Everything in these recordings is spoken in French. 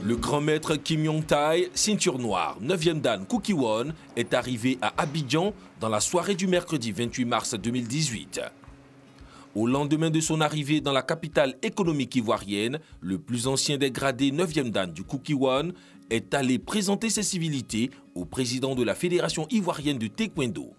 Le grand maître Kim Yong-tae, ceinture noire, 9e dan Kukkiwon, est arrivé à Abidjan dans la soirée du mercredi 28 mars 2018. Au lendemain de son arrivée dans la capitale économique ivoirienne, le plus ancien des gradés 9e dan du Kukkiwon est allé présenter ses civilités au président de la Fédération ivoirienne de taekwondo.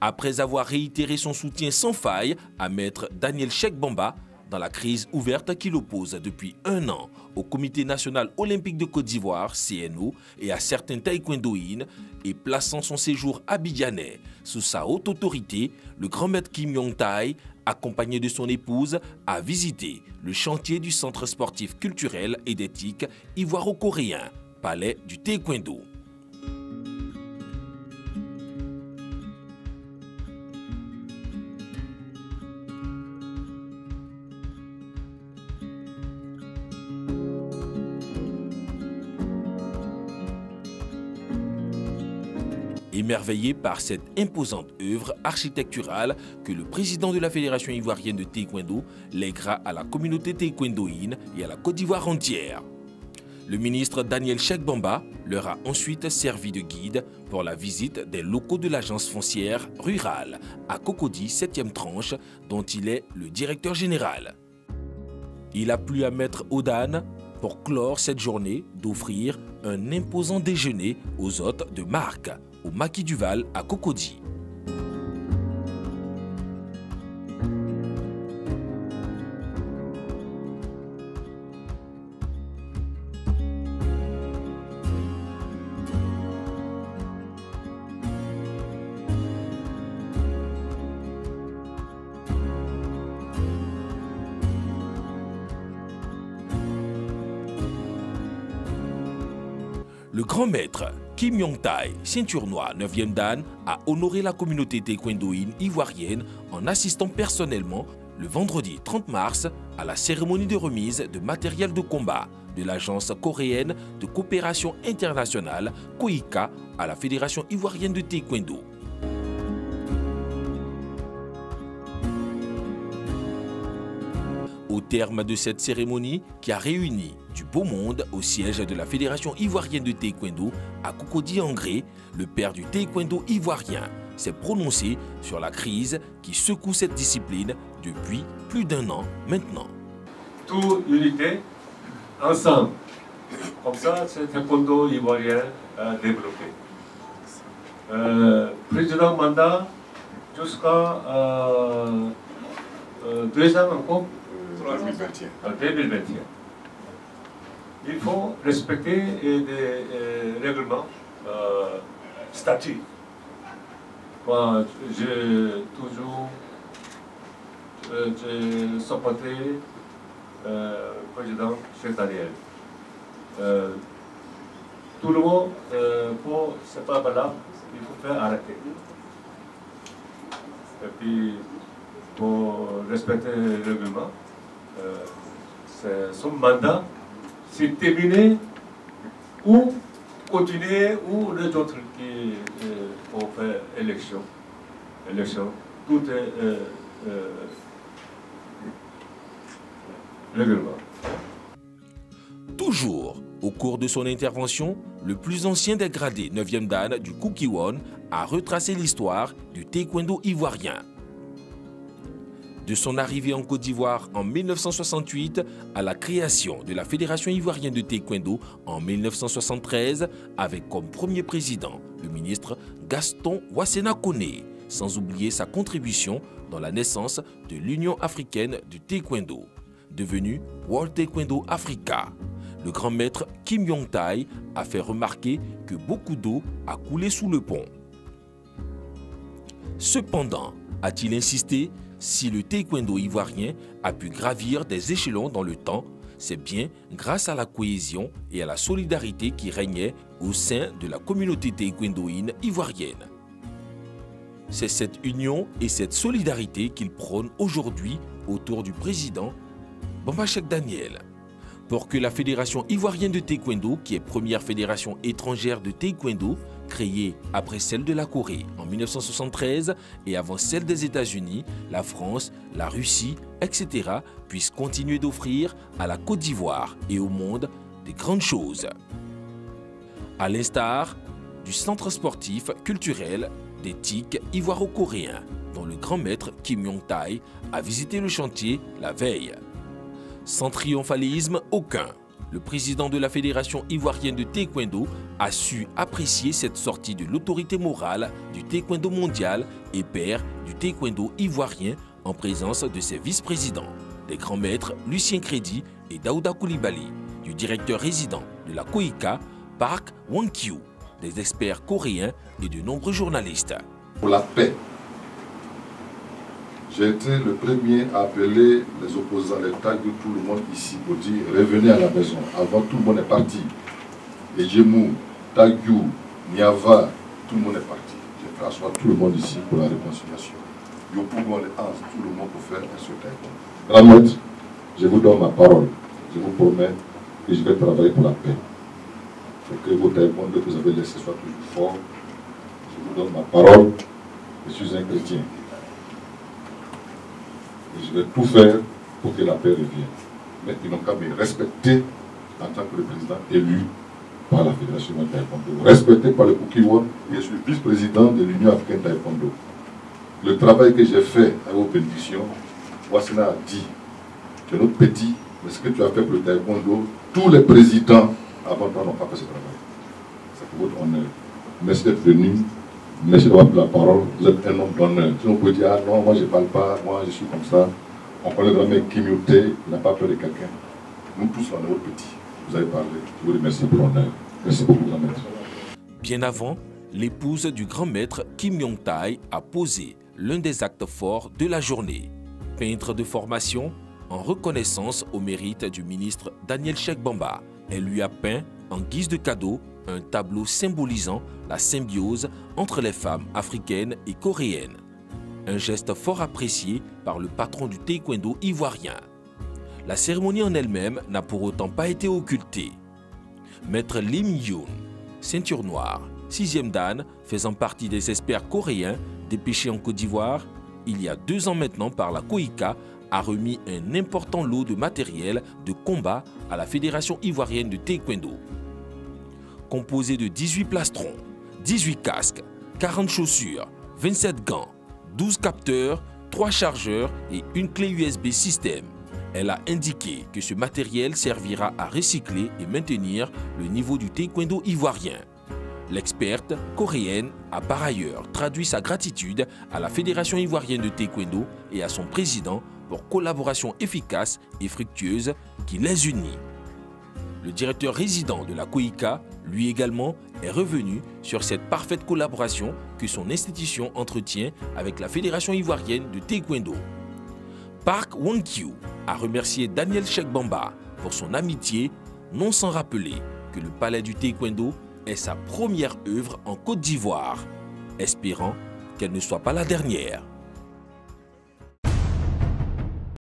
Après avoir réitéré son soutien sans faille à maître Daniel Cheikh Bamba dans la crise ouverte qui l'oppose depuis un an au Comité national olympique de Côte d'Ivoire, CNO, et à certains taekwondoïnes, et plaçant son séjour abidjanais sous sa haute autorité, le grand maître Kim Yong-tae, accompagné de son épouse, a visité le chantier du Centre sportif culturel et d'éthique ivoiro-coréen, Palais du Taekwondo. Émerveillé par cette imposante œuvre architecturale que le président de la Fédération ivoirienne de taekwondo lèguera à la communauté taekwondoïne et à la Côte d'Ivoire entière. Le ministre Daniel Cheikh Bamba leur a ensuite servi de guide pour la visite des locaux de l'agence foncière rurale à Cocody 7e tranche dont il est le directeur général. Il a plu à maître Odan pour clore cette journée d'offrir un imposant déjeuner aux hôtes de marque au Maquis du Val à Cocody. Le grand maître Kim Yong-tae, ceinture noire 9e dan, a honoré la communauté taekwondoïne ivoirienne en assistant personnellement le vendredi 30 mars à la cérémonie de remise de matériel de combat de l'agence coréenne de coopération internationale KOICA à la Fédération ivoirienne de taekwondo. Au terme de cette cérémonie qui a réuni du beau monde au siège de la Fédération ivoirienne de taekwondo à Cocody-en-Gré, le père du taekwondo ivoirien s'est prononcé sur la crise qui secoue cette discipline depuis plus d'un an maintenant. Toute unité, ensemble. Comme ça, c'est le taekwondo ivoirien développé. Président mandat jusqu'à 2 ans encore. 2021. Il faut respecter des règlements, statuts. Moi, j'ai toujours supporté le président Cheikh Daniel. Tout le monde, c'est pas valable, il faut faire arrêter. Et puis, pour respecter le règlement, son mandat, c'est terminé ou continuer ou les autres qui vont faire élection. Tout est règlement. Toujours au cours de son intervention, le plus ancien des gradés 9e dan du Kukkiwon a retracé l'histoire du taekwondo ivoirien. De son arrivée en Côte d'Ivoire en 1968 à la création de la Fédération ivoirienne de taekwondo en 1973 avec comme premier président le ministre Gaston Ouassena Koné, sans oublier sa contribution dans la naissance de l'Union africaine du taekwondo, devenue World Taekwondo Africa. Le grand maître Kim Yong-tae a fait remarquer que beaucoup d'eau a coulé sous le pont. Cependant, a-t-il insisté, si le taekwondo ivoirien a pu gravir des échelons dans le temps, c'est bien grâce à la cohésion et à la solidarité qui régnait au sein de la communauté taekwondoïne ivoirienne. C'est cette union et cette solidarité qu'il prône aujourd'hui autour du président Bamba Cheikh Daniel. Pour que la Fédération ivoirienne de taekwondo, qui est première fédération étrangère de taekwondo, Créée après celle de la Corée en 1973 et avant celle des États-Unis, la France, la Russie, etc. puissent continuer d'offrir à la Côte d'Ivoire et au monde des grandes choses. À l'instar du centre sportif culturel des TIC ivoiro-coréens, dont le grand maître Kim Yong-taï a visité le chantier la veille. Sans triomphalisme aucun, le président de la Fédération ivoirienne de taekwondo a su apprécier cette sortie de l'autorité morale du taekwondo mondial et père du taekwondo ivoirien en présence de ses vice-présidents, des grands maîtres Lucien Crédy et Daouda Coulibaly, du directeur résident de la KOICA, Park Won-kyu, des experts coréens et de nombreux journalistes. Pour la paix, j'ai été le premier à appeler les opposants, les tags de tout le monde ici pour dire revenez à la maison. Avant, tout le monde est parti. Les Jemou, Tagyou, Niava, tout le monde est parti. J'ai fait asseoir tout le monde ici pour la réconciliation. Yopougon et Hans, tout le monde pour faire un seul taekwondo. Grand maître, je vous donne ma parole. Je vous promets que je vais travailler pour la paix. Faut que vos taekwondo que vous avez laissé soient toujours forts. Je vous donne ma parole. Je suis un chrétien. Et je vais tout faire pour que la paix revienne. Mais ils n'ont qu'à me respecter en tant que le président élu par la Fédération de Taekwondo. Respecté par le Kukiwon, et je suis vice-président de l'Union africaine Taekwondo. Le travail que j'ai fait à vos bénédictions, Wassena a dit, tu es notre petit, mais ce que tu as fait pour le Taekwondo, tous les présidents avant toi n'ont pas fait ce travail. C'est pour votre honneur. Merci d'être venu. Merci d'avoir pris la parole. Vous êtes un homme d'honneur. Si on peut dire, ah non, moi je ne parle pas, moi je suis comme ça. On connaît vraiment Kim Yong-taï, il n'a pas peur de quelqu'un. Nous tous, on est votre petit. Vous avez parlé. Je vous remercie pour l'honneur. Merci beaucoup, grand maître. Bien avant, l'épouse du grand maître Kim Yong-taï a posé l'un des actes forts de la journée. Peintre de formation, en reconnaissance au mérite du ministre Daniel Sheikh-Bamba, elle lui a peint, en guise de cadeau, un tableau symbolisant la symbiose entre les femmes africaines et coréennes. Un geste fort apprécié par le patron du taekwondo ivoirien. La cérémonie en elle-même n'a pour autant pas été occultée. Maître Lim Yoon, ceinture noire, 6e dan, faisant partie des experts coréens dépêchés en Côte d'Ivoire, il y a 2 ans maintenant par la KOICA, a remis un important lot de matériel de combat à la Fédération ivoirienne de taekwondo. Composé de 18 plastrons, 18 casques, 40 chaussures, 27 gants, 12 capteurs, 3 chargeurs et une clé USB système. Elle a indiqué que ce matériel servira à recycler et maintenir le niveau du taekwondo ivoirien. L'experte coréenne a par ailleurs traduit sa gratitude à la Fédération ivoirienne de taekwondo et à son président pour collaboration efficace et fructueuse qui les unit. Le directeur résident de la KOICA, lui également, est revenu sur cette parfaite collaboration que son institution entretient avec la Fédération ivoirienne de taekwondo. Park Won-kyu a remercié Daniel Sheikh-Bamba pour son amitié, non sans rappeler que le palais du taekwondo est sa première œuvre en Côte d'Ivoire, espérant qu'elle ne soit pas la dernière.